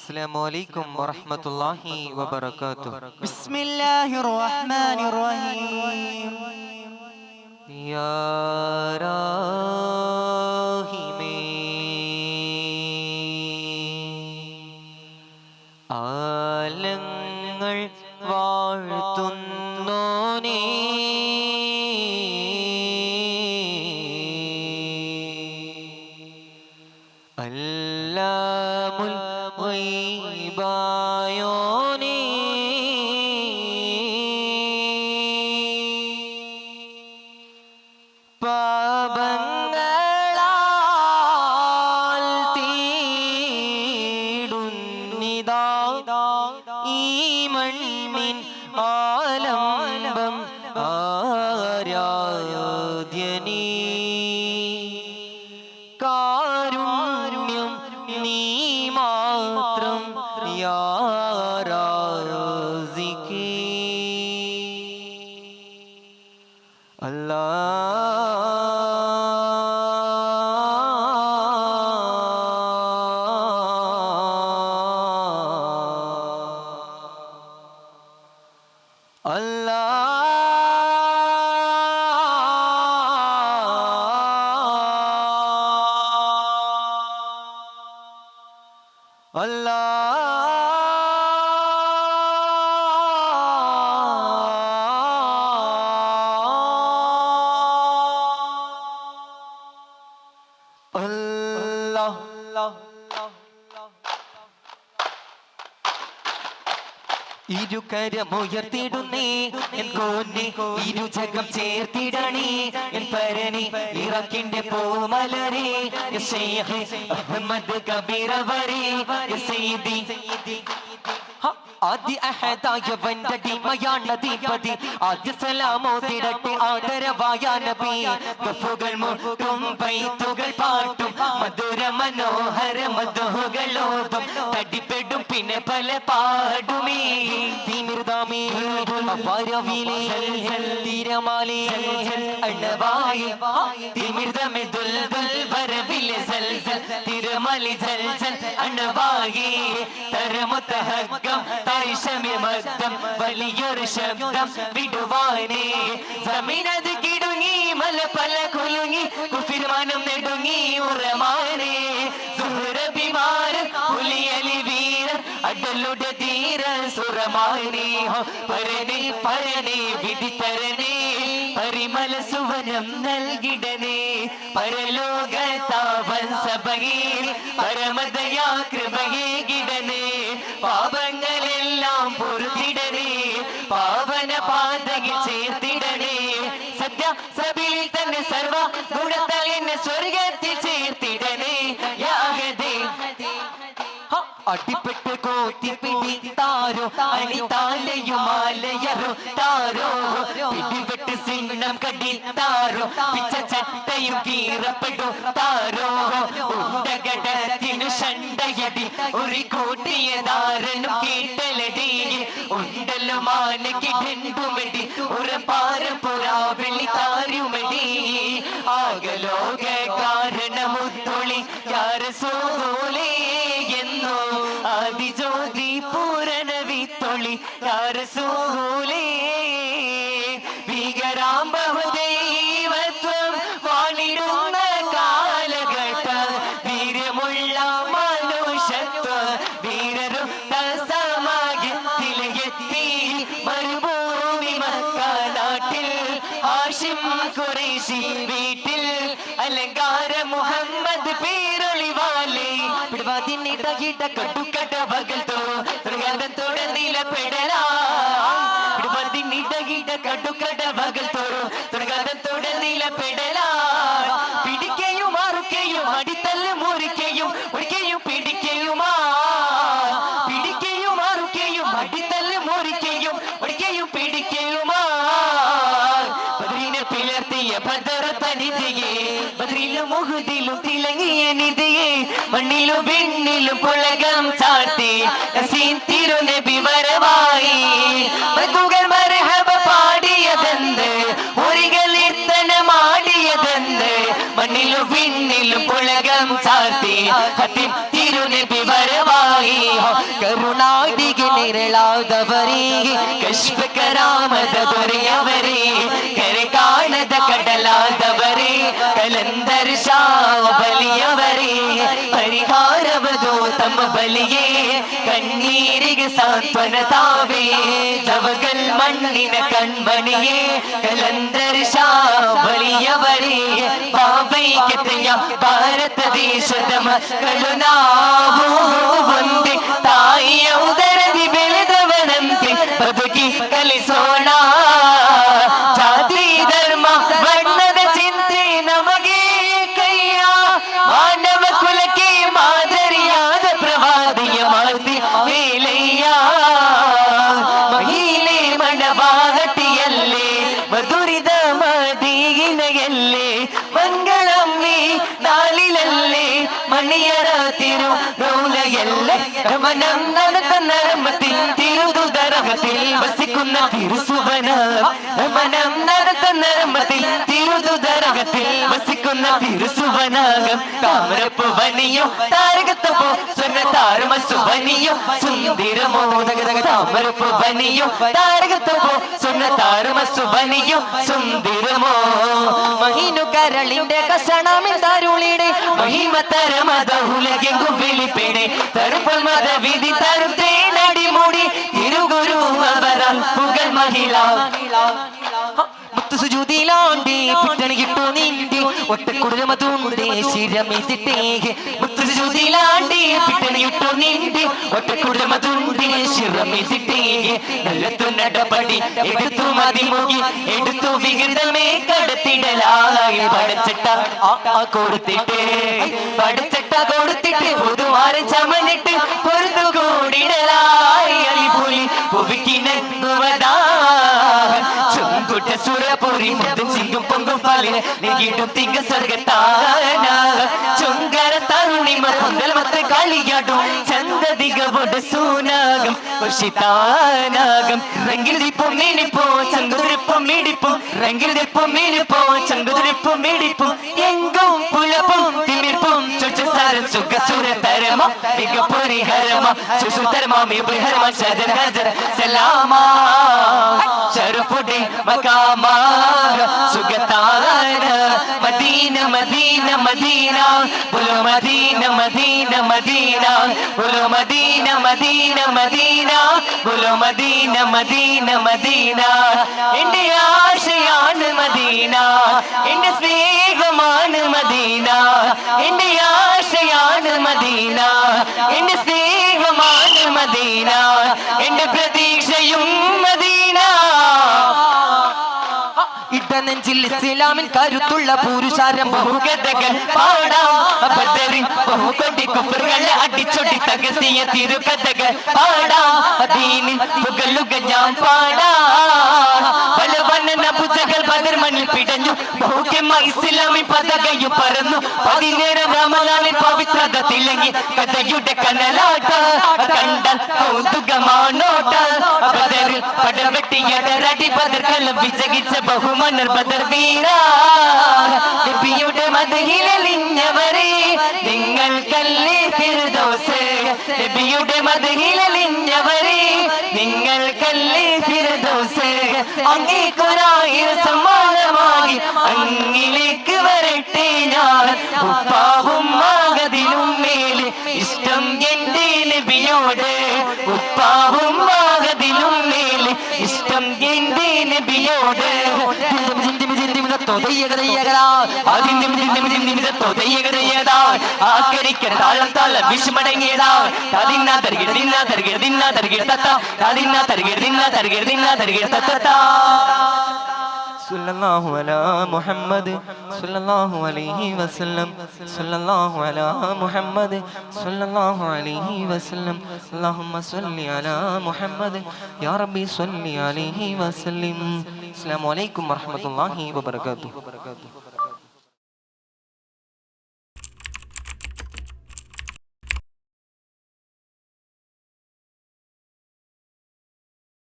Assalamualaikum warahmatullahi wabarakatuh. Bismillahirrahmanirrahim. Ya Rahime ആലങ്ങൾ വാഴ്ത്തുന്നോനേ അല്ലാമുൽ ഗൈബായോനേ പാപങ്ങളാൽ തീടുന്നിതാ ഈ മണ്ണിൻ ആലംബം ആരാധ്യനീ കാരുണ്യം നീ മാത്രം യാ റാസിഖി ഇരുകരമുയർത്തിടുന്നേ എൻ കോന്നെ ഇരുജകം ചേർത്തിടണേ എൻ പരനെ ഇറക്കിന്റെ പൂമലരെ ശൈഖ് അഹ്മദ് കബീറവരെ സയ്യിദി ആദ്യ അഹദായവന്റെ ടിമയാണധിപതി ആദ്യ സലാമോതിടട്ടെ ആദരവായ നബി ഗഫുകൾ മുട്ടും ബൈത്തുകൾ പാട്ടും മധുര മനോഹര മധുഹുകളോതും തടിപ്പെടും പിന്നെ പല പാടുമേ തിമിർദാമേ അപാരവിലേ തിരമാലേ അണവായി തിമിർദമേ ദുൽദുൽ വരവിലെ സൽസൽ തിരമാലി സൽസൽ അണവായി തരമുത്തഹഗ്ഗം മദ്ദം വലിയൊരു ശബ്ദം വിടുവാനേ സമീനത് കിടുങ്ങി മല പല കുലുങ്ങി കുഫിർമാനം നെടുങ്ങി ഉറമാനേ സുഹൃബിമാരൻ പുലിയലി വീരൻ അടലുടെ ധീര സുറമാനേ പരനെ പരനെ വിധി തരനേ പരിമല സുവനം നൽകിടനേ പരലോകത്താവൻ സഭയിൽ പരമദയാ കൃപയെ കിടനേ പാപങ്ങളെല്ലാം പൊറുതിടനേ പാവന പാതയിൽ ചേർത്തിടനേ സത്യ സഭയിൽ തന്നെ സർവ ഗുണത്തലിനെ സ്വർഗത്തിൽ ചേർത്തിടനേ യാഗതേ അടിപ്പെട്ട് കോത്തി പിടിത്താരോ അണിതാലയുമാലയറോ താരോ പിടിപെട്ട് സിംഹം കടിത്താരോ പിച്ച ചട്ടയും കീറപ്പെടു താരോ ഉണ്ടകടത്തിനു ഷണ്ടയടി ഒരു കൂട്ടിയതാരനും കേട്ടലടി ഉണ്ടല്ലോ മാനക്കിടണ്ടുമടി ഒരു പാരപ്പുറാവിളി താരുമടി ആകലോക കാരണമുത്തൊളി യാരസോലേ എന്നോ ആദിജ്യോതി പൂരണ വിത്തൊളി യാരസോലേ ഭീകരാംബഹുദൈവത്വം വാണിടുന്ന കാലഘട്ട വീര്യമുള്ള മനുഷ്യത്വ വീരരും സമാജത്തിലെത്തി മരുഭൂമി മക്ക നാട്ടിൽ ഹാഷിം ഖുറൈശി വീട്ടിൽ അലങ്കാര മുഹമ്മദ് പേരൊളിവാലേ പിടവാതിനിടകിട കട്ടുകട പകൽ തോറും നിലപ്പെടലാ പിടവാതിനിടകിട കട്ടുകട പകൽ തോറും നിലപ്പെടലാ പിടിക്കയും മറുക്കയും അടിത്തല്ല് മുറിക്കയും ഒരിക്കയും പിടിക്കയുമാ പിടിക്കയും മറുക്കയും അടിത്തല്ല് മുറിക്കയും ഒരിക്കയും പിടിക്കയുമാ ബദ്രീനെ പിളർത്തിയ ബദർ തനിതിയെ ബദ്രിലും മുഹദിലും തിളങ്ങിയ നിധിയെ മണ്ണിലും വിണ്ണിലും പുളകം ചാർത്തി നസീം തിരുനബി വരവായി മധുകൾ മർഹബ പാടിയതെന്ത് ഒരികൾ ഇർത്തനമാടിയതെന്ത് മണ്ണിലും വിണ്ണിലും പുളകം ചാർത്തി ഹത്തിം തിരുനബി വരവായി കേരളാദവരേ കശ്ഫ കരാമത ദൊരയവരേ കര കാണದ കടലാദവരേ കലന്തർ ഷാ ಬಲಿಯವರೇ ಪರಿಹಾರವದು ತಮ್ಮ ಬಲಿಯೇ ಕಣ್ಣೀರಿಗೆ ಸಾಂತ್ವನ ತಾವೇ ಜವಗಲ್ ಮಣ್ಣಿನ ಕಣ್ಮಣಿಯೇ ಕಲಂದರ್ ಶಾ ಬಲಿಯವರೇ ಭಾವೈಕ್ಯತೆಯ ಭಾರತ ದೇಶದ ಮಕ್ಕಳು ನಾವು ಒಂದೇ ತಾಯಿಯ ಉದರದಿ ಬೆಳೆದವನಂತೆ ಬದುಕಿ ಕಲಿಸೋಣ ಜಾತಿ ಧರ್ಮ ಬಣ್ಣದ ಚಿಂತೆ ನಮಗೆ ಕೈಯ ಮಾನವ ಕುಲಕ್ಕೆ ಮಾದರಿಯಾದ ಪ್ರವಾದಿಯ ಮಾತಿ ಮೇಲಯ್ಯ ಮಹಿಳೆ ಮಣವಾಗಟಿಯಲ್ಲೇ ಮಧುರಿದ ಮದೀಗಿನೆಯಲ್ಲೇ ಮಂಗಳಮ್ಮಿ ನಾಲಿಲಲ್ಲೇ ಮಣಿಯರ ತಿರು ರೌಲಯಲ್ಲೇ ರಮಣಂ ನರಮತಿ തിരുതുദരമത്തിൽ വസിക്കുന്ന തിരുസുവന രമണം നരമത്തിൽ തിരുതുദരമത്തിൽ വസിക്കുന്ന തിരുസുവനാകം താമരപ്പു വനിയോ താരകത്തപ്പോ സ്വന താരമ സുവനിയോ സുന്ദരമോ താമരപ്പു വനിയോ താരകത്തപ്പോ സ്വന താരമ സുവനിയോ സുന്ദരമോ മഹിനു കരളിന്റെ കഷണമിൽ തരുളിടെ മഹിമ തരമത ഉലകെങ്കും വിളിപ്പിടെ തരുപ്പോൾ മത വിധി തരും തേനടി മുടി തിരുഗുരു അവരാൽ പുകൾ മഹിള മുത്തു സുജൂതിയിലാണ്ടി പിട്ടണി കിട്ടു നിന്റെ ഒറ്റക്കുടലമതുണ്ടേ ശിരമിതിട്ടേ മുത്തു സുജൂതിയിലാണ്ടി പിട്ടണി കിട്ടു നിന്റെ ഒറ്റക്കുടലമതുണ്ടേ ശിരമിതിട്ടേ നല്ലത്തു നടപടി എടുത്തു മതിമുകി എടുത്തു വികൃതമേ കടത്തിടലായി പടച്ചട്ട കൊടുത്തിട്ട് പടച്ചട്ട കൊടുത്തിട്ട് പൊതുവാരം ചമഞ്ഞിട്ട് പൊറുത്തു കൂടിടലായി അലിപുലി പുവിക്കിനുവതാ ചുങ്കുട്ട സുരപുരി മുത്തും ചിങ്കും പൊങ്കും പാലിന് നീങ്ങിട്ടും തിങ്ക സ്വർഗത്താന ചുങ്കര തരുണിമ പൊങ്കൽ മത്ര കളിയാടും ചന്തതികവോട് സൂനാകം ും രംഗിലിപ്പും മീനിപ്പോ ചങ്കുതിരിപ്പും മീടിപ്പും രംഗിലിപ്പും മീനിപ്പോ ചങ്കുതിരിപ്പും മീടിപ്പും എങ്കും പുലപ്പും തിമിർപ്പും ചുറ്റസാരം സുഖസുര തരമ മികപ്പൊരി ഹരമ സുസുതരമ മിബുഹരമ ശജന ഹജര സലാമ ശരഫുടെ മകാമ സുഗതാന മദീന മദീന മദീന ബുലോ മദീന മദീന മദീന ബുലോ മദീന മദീന മദീന ബുലോ മദീന മദീന മദീന എന്റെ ആശയാണ് മദീന എന്റെ സ്നേഹമാണ് മദീന എന്റെ ആശയാണ് മദീന എന്റെ സ്നേഹമാണ് മദീന എന്റെ പ്രതീക്ഷയും മദീന നെഞ്ചിൽ ഇസ്ലാമിൻ കരുത്തുള്ള പുരുഷാരം ബഹുഗതകൾ പാടാം ബദറിൻ ബഹുകൊടി കുഫറുകളെ അടിച്ചൊടി തകർത്തിയ തിരുകഥകൾ പാടാം ദീനിൻ പുകലുക ഞാൻ പാടാം ബലവന്ന ഭുജകൾ ബദർ മണ്ണിൽ പിടഞ്ഞു ബഹുക്കമ്മ ഇസ്ലാമിൻ പതാകയും പറന്നു 17 റമദാനിൽ പവിത്രത തിളങ്ങി കഥയുടെ കനലാട്ട കണ്ടാൽ കൗതുകമാണോട്ട ബദറിൽ പടവെട്ടിയടരടി ബദർ കലം വിജയിച്ച ബഹുമാന ബദർ വീര നബിയുടെ മദ്ഹിലലിഞ്ഞവരേ നിങ്ങൾക്കല്ലേ ഫിർദൗസ് നബിയുടെ മദ്ഹിലലിഞ്ഞവരേ നിങ്ങൾക്കല്ലേ ഫിർദൗസ് അങ്ങേക്കൊരായിരം സമ്മാനമായി അങ്ങിലേക്ക് വരട്ടെ ഞാൻ ഉപ്പാവും മകതിലും മേലെ ഇഷ്ടം എന്റെ നബിയോട് ഉപ്പാവും മകതിലും മേലെ ഇഷ്ടം എന്റെ നബിയോട് താളം താളം വിഷമടങ്ങിയതാ തതിന്നാ തരികിട തിന്നാ തരികിട തിന്നാ തരികിട തത്ത തതിന്നാ തരികിട തിന്നാ തരികിട തിന്നാ തരികിട തത്ത സല്ലല്ലാഹു അലാ മുഹമ്മദ് സല്ലല്ലാഹു അലൈഹി വസല്ലം സല്ലല്ലാഹു അലാ മുഹമ്മദ് സല്ലല്ലാഹു അലൈഹി വസല്ലം അല്ലാഹുമ്മ സ്വല്ലി അലാ മുഹമ്മദ് യാ റബ്ബി സ്വല്ലി അലൈഹി വസല്ലം. അസ്സലാമു അലൈക്കും വറഹ്മത്തുള്ളാഹി വബറകാതുഹു.